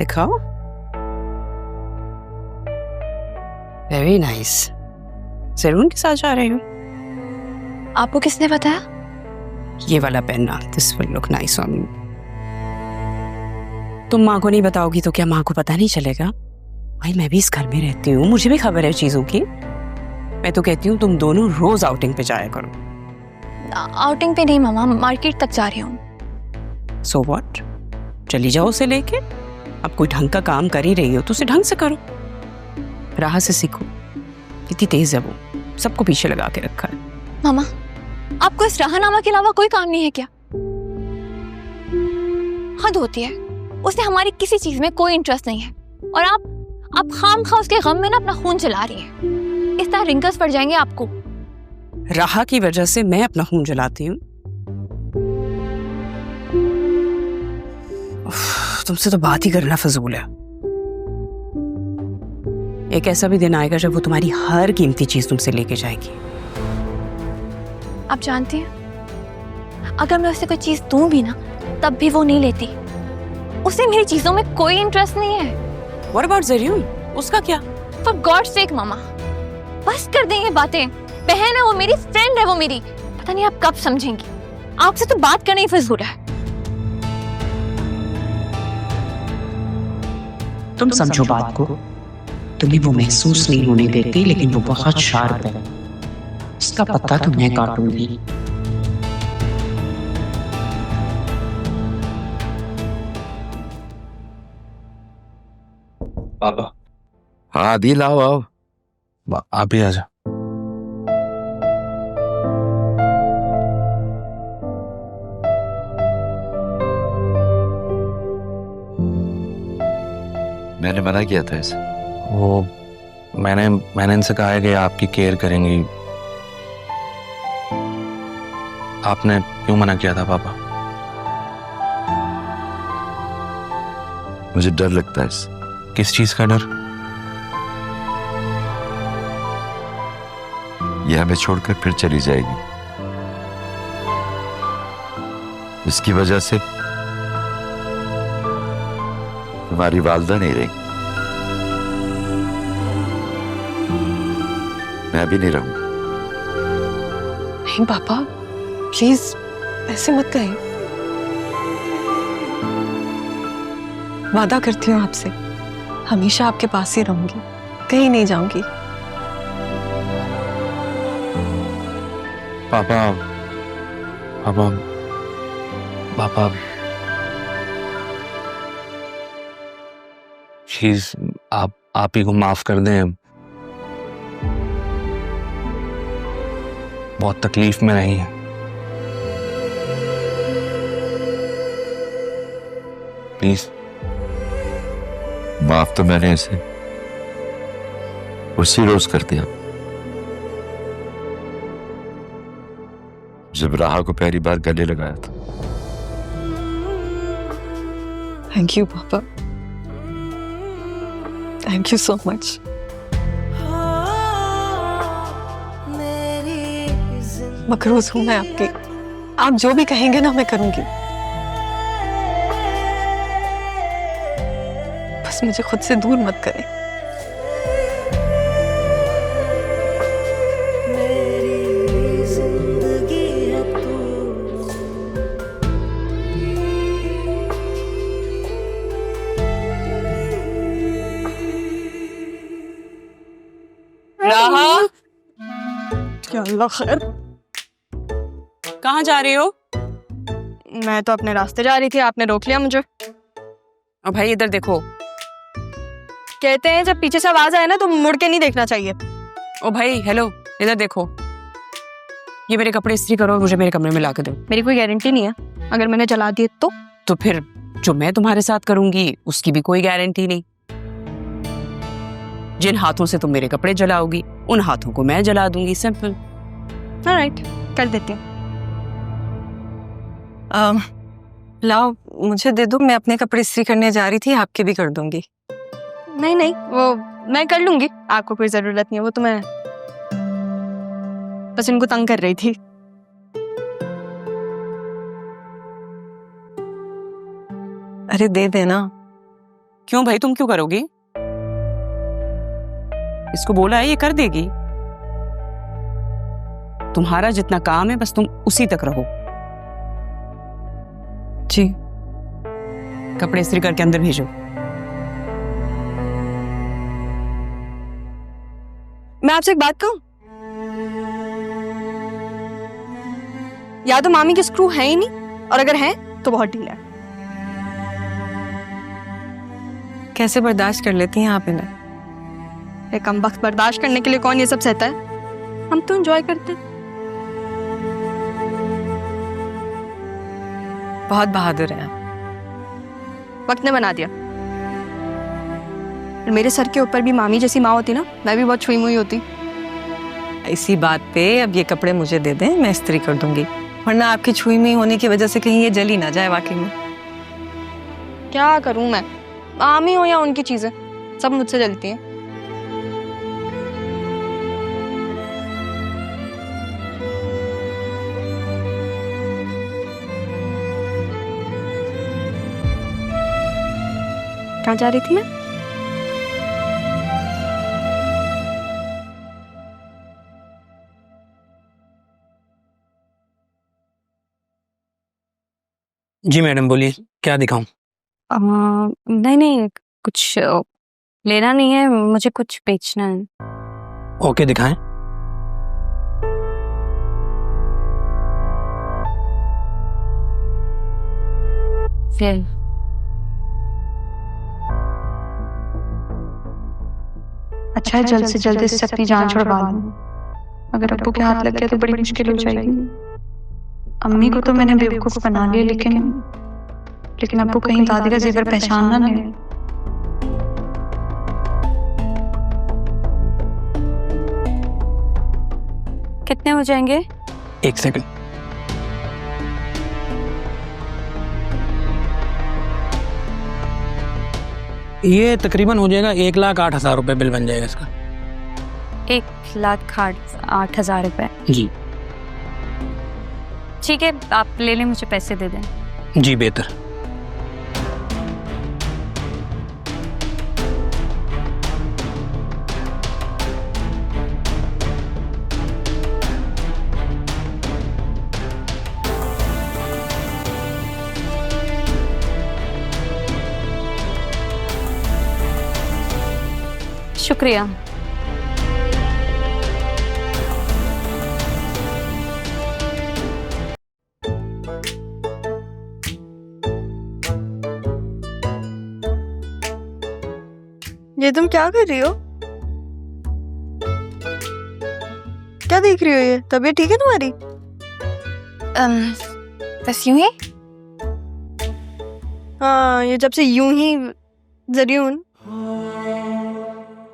दिखाओ। Very nice. जरूर के साथ जा रही हूँ। आपको किसने बताया? ये वाला पहनना, this will look nice on you. तुम माँ को नहीं बताओगी तो क्या माँ को पता नहीं चलेगा? भाई मैं भी इस घर में रहती हूँ, मुझे भी खबर है चीजों की। मैं तो कहती हूँ तुम दोनों रोज आउटिंग पे जाया करो। आउटिंग पे नहीं मामा, मार्केट तक जा रही हूँ। सो व्हाट, चली जाओ उसे लेके। अब कोई ढंग का काम कर ही रही हो तो उसे ढंग से करो, राह से सीखो। कितनी तेज है वो, सबको पीछे लगा के रखा है। मामा, आपको इस राहनामा के अलावा कोई काम नहीं है क्या? हद होती है, उसे हमारी किसी चीज में कोई इंटरेस्ट नहीं है और आप खामखा उसके गम में ना अपना खून जला रही हैं। इस तरह रिंकल्स पड़ जाएंगे आपको। राह की वजह से मैं अपना खून जलाती हूँ? तुमसे तो बात ही करना फजूल है। एक ऐसा भी दिन आएगा जब वो तुम्हारी हर कीमती चीज तुमसे लेके जाएगी। आप जानती हैं, अगर मैं उसे कोई चीज दूं भी ना, तब भी वो नहीं लेती। उसे मेरी चीजों में कोई इंटरेस्ट नहीं है। What about ज़रियुन? उसका क्या? For God's sake मामा, बस कर दें ये बातें। बहन है वो मेरी, फ्रेंड है वो मेरी। पता नहीं आप कब समझेंगी। आपसे तो बात करना ही फजूल है। तुम समझो बात को। तुम्हें वो महसूस नहीं होने देती, लेकिन वो बहुत शार्प है। इसका पता तो मैं काटूंगी। पापा। हाँ दिल, आओ आओ। आप ही आ जाओ। मैंने मना किया था इसे। वो मैंने इनसे कहा है कि आपकी केयर करेंगी। आपने क्यों मना किया था पापा? मुझे डर लगता है इससे। किस चीज का डर? ये हमें छोड़कर फिर चली जाएगी। इसकी वजह से तुम्हारी वालदा नहीं रही, मैं भी नहीं रहूंगा। नहीं पापा, प्लीज ऐसे मत कहें। वादा करती हूँ आपसे, हमेशा आपके पास ही रहूंगी, कहीं नहीं जाऊंगी। पापा पापा पापा प्लीज आप ही को माफ कर दें। बहुत तकलीफ में रही है। प्लीज। माफ तो मैंने इसे उसी रोज कर दिया जब राह को पहली बार गले लगाया था। थैंक यू पापा, थैंक यू सो मच। मकरूज हूं मैं आपकी, आप जो भी कहेंगे ना मैं करूंगी। बस मुझे खुद से दूर मत करें। राहा, क्या अल्लाह खैर। कहाँ जा रही हो? मैं तो अपने रास्ते जा रही थी, आपने रोक लिया मुझे। और भाई इधर देखो। कहते हैं जब पीछे से आवाज आए ना तो मुड़ के नहीं देखना चाहिए। ओ भाई हेलो, इधर देखो। ये मेरे कपड़े इस्त्री करो और मुझे मेरे कमरे में ला के दो। मेरी कोई गारंटी नहीं है, अगर मैंने जला दिए तो फिर जो मैं तुम्हारे साथ करूंगी उसकी भी कोई गारंटी नहीं। जिन हाथों से तुम मेरे कपड़े जलाओगी उन हाथों को मैं जला दूंगी, सिंपल। ऑलराइट, कर देती हूँ। लाओ मुझे दे दो, मैं अपने कपड़े इस्त्री करने जा रही थी, आपके भी कर दूंगी। नहीं नहीं, वो मैं कर लूंगी, आपको कोई जरूरत नहीं है, वो तो मैं बस इनको तंग कर रही थी। अरे दे देना, क्यों भाई, तुम क्यों करोगी? इसको बोला है, ये कर देगी। तुम्हारा जितना काम है बस तुम उसी तक रहो। जी। कपड़े इस्त्री करके अंदर भेजो। मैं आपसे एक बात कहूं, या तो मामी के स्क्रू है ही नहीं, और अगर है तो बहुत ढीला है। कैसे बर्दाश्त कर लेती हैं आप इन्हें? एक कम वक्त बर्दाश्त करने के लिए कौन ये सब सहता है? हम तो एंजॉय करते हैं। बहुत बहादुर हैं आप। वक्त ने बना दिया। मेरे सर के ऊपर भी मामी जैसी माँ होती ना, मैं भी बहुत छुई मुई होती। इसी बात पे अब ये कपड़े मुझे दे दें, मैं इस्त्री कर दूंगी, वरना आपकी छुई मुई होने की वजह से कहीं ये जली ना जाए। वाकई में क्या करूं मैं, मामी हो या उनकी चीजें, सब मुझसे जलती हैं। कहाँ जा रही थी मैं? जी मैडम, बोलिए, क्या दिखाऊं? नहीं नहीं, कुछ लेना नहीं है, मुझे कुछ बेचना है। ओके, दिखाएं। फिर अच्छा है, जल्द से जल्द इससे अपनी जान छुड़वा लूं। अगर अब्बू के हाथ लग गया तो बड़ी मुश्किल हो जाएगी। अम्मी को तो मैंने बेवकूफ बना लिया, लेकिन अब्बू कहीं दादी का जेवर पहचान ना ले। कितने हो जाएंगे? एक सेकंड। ये तकरीबन हो जाएगा 1,08,000 रुपए बिल बन जाएगा इसका। 1,08,000 रुपए? जी। ठीक है, आप ले लें, मुझे पैसे दे दें। जी बेहतर। शुक्रिया। ये तुम क्या कर रही हो? क्या देख रही हो? ये तबीयत ठीक है तुम्हारी? बस यूं ही। हाँ, ये जब से यूं ही जरियून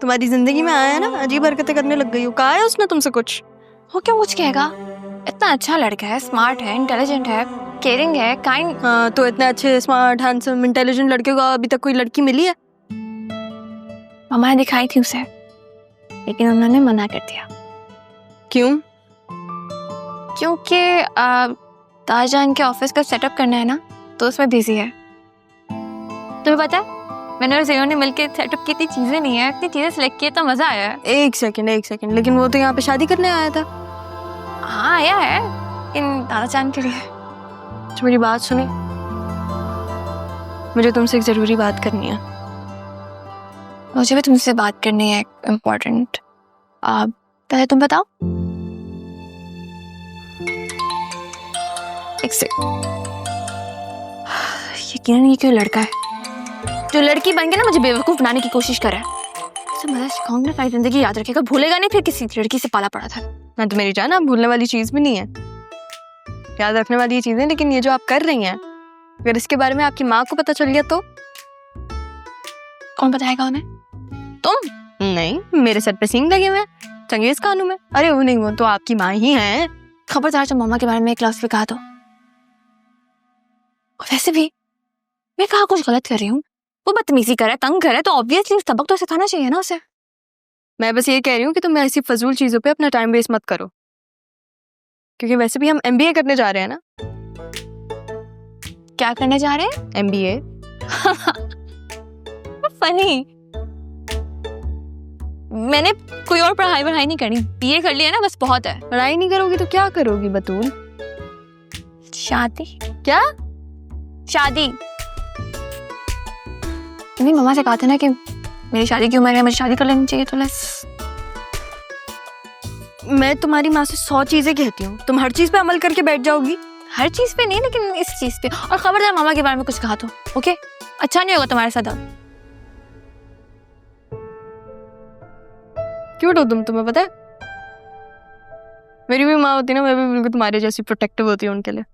तुम्हारी जिंदगी में आया है ना, अजीब हरकतें करने लग गई हो। कहा है उसने तुमसे कुछ? वो क्या कुछ कहेगा? इतना अच्छा लड़का है, स्मार्ट है, इंटेलिजेंट है, केयरिंग है, काइंड। हाँ, तो इतने अच्छे स्मार्ट हैंडसम इंटेलिजेंट लड़के को अभी तक कोई लड़की मिली है? मामा ने दिखाई थी उसे, लेकिन उन्होंने मना कर दिया। क्यों? क्योंकि ताजान के ऑफिस का सेटअप करना है ना, तो उसमें बिजी है। तुम्हें पता है, मैंने और ज़ियो ने मिलकर सेटअप की इतनी चीजें नहीं है, इतनी चीजें सिलेक्ट की तो मजा आया है। एक सेकंड, लेकिन वो तो यहाँ पे शादी करने आया था। हाँ आया है, लेकिन ताजान के लिए। मेरी बात सुनी, मुझे तुमसे एक जरूरी बात करनी है। मुझे भी तुमसे बात करनी है, इम्पोर्टेंट। पहले तुम बताओ। एक सेकंड। यकीनन ये क्यों लड़का है जो लड़की बन के ना मुझे बेवकूफ बनाने की कोशिश कर रहा है। उसे मजा सिखाऊंगी ना, सारी जिंदगी याद रखेगा, भूलेगा नहीं फिर किसी लड़की से पाला पड़ा था। मैं तो मेरी जान, आप भूलने वाली चीज भी नहीं है, याद रखने वाली चीजें। लेकिन ये जो आप कर रही हैं, अगर इसके बारे में आपकी माँ को पता चल गया तो? कौन बताएगा उन्हें? तुम? नहीं, मेरे सर पे सींग लगे हुए हैं, चंगेज खानू में। अरे वो नहीं, वो तो आपकी माँ ही है। खबरदार जब मामा के बारे में क्लास में कहा तो। वैसे भी मैं कहा कुछ गलत कर रही हूँ? वो बदतमीजी करे, तंग करे, तो ऑब्वियसली सबक तो सिखाना चाहिए ना उसे। मैं बस ये कह रही हूँ कि तुम ऐसी फजूल चीजों पे अपना टाइम वेस्ट मत करो, क्योंकि वैसे भी हम MBA करने जा रहे हैं ना। क्या करने जा रहे हैं? MBA। फनी। मैंने कोई और पढ़ाई नहीं करी, बीए कर लिया ना, बस बहुत है। पढ़ाई नहीं करोगी तो क्या करोगी बतूल? शादी। क्या? शादी। मेरी मम्मा से कहा था ना कि मेरी शादी की उम्र है, मुझे शादी कर लेनी चाहिए, तो लेट्स। मैं तुम्हारी माँ से 100 चीजें कहती हूँ, तुम हर चीज पे अमल करके बैठ जाओगी। हर चीज पे नहीं, लेकिन इस चीज पे। और खबरदार मामा के बारे में कुछ कहा तो ओके? अच्छा नहीं होगा तुम्हारे साथ अब। क्यों तुम्हें पता है, मेरी भी माँ होती ना, मैं भी बिल्कुल तुम्हारे जैसी प्रोटेक्टिव होती हूँ उनके लिए।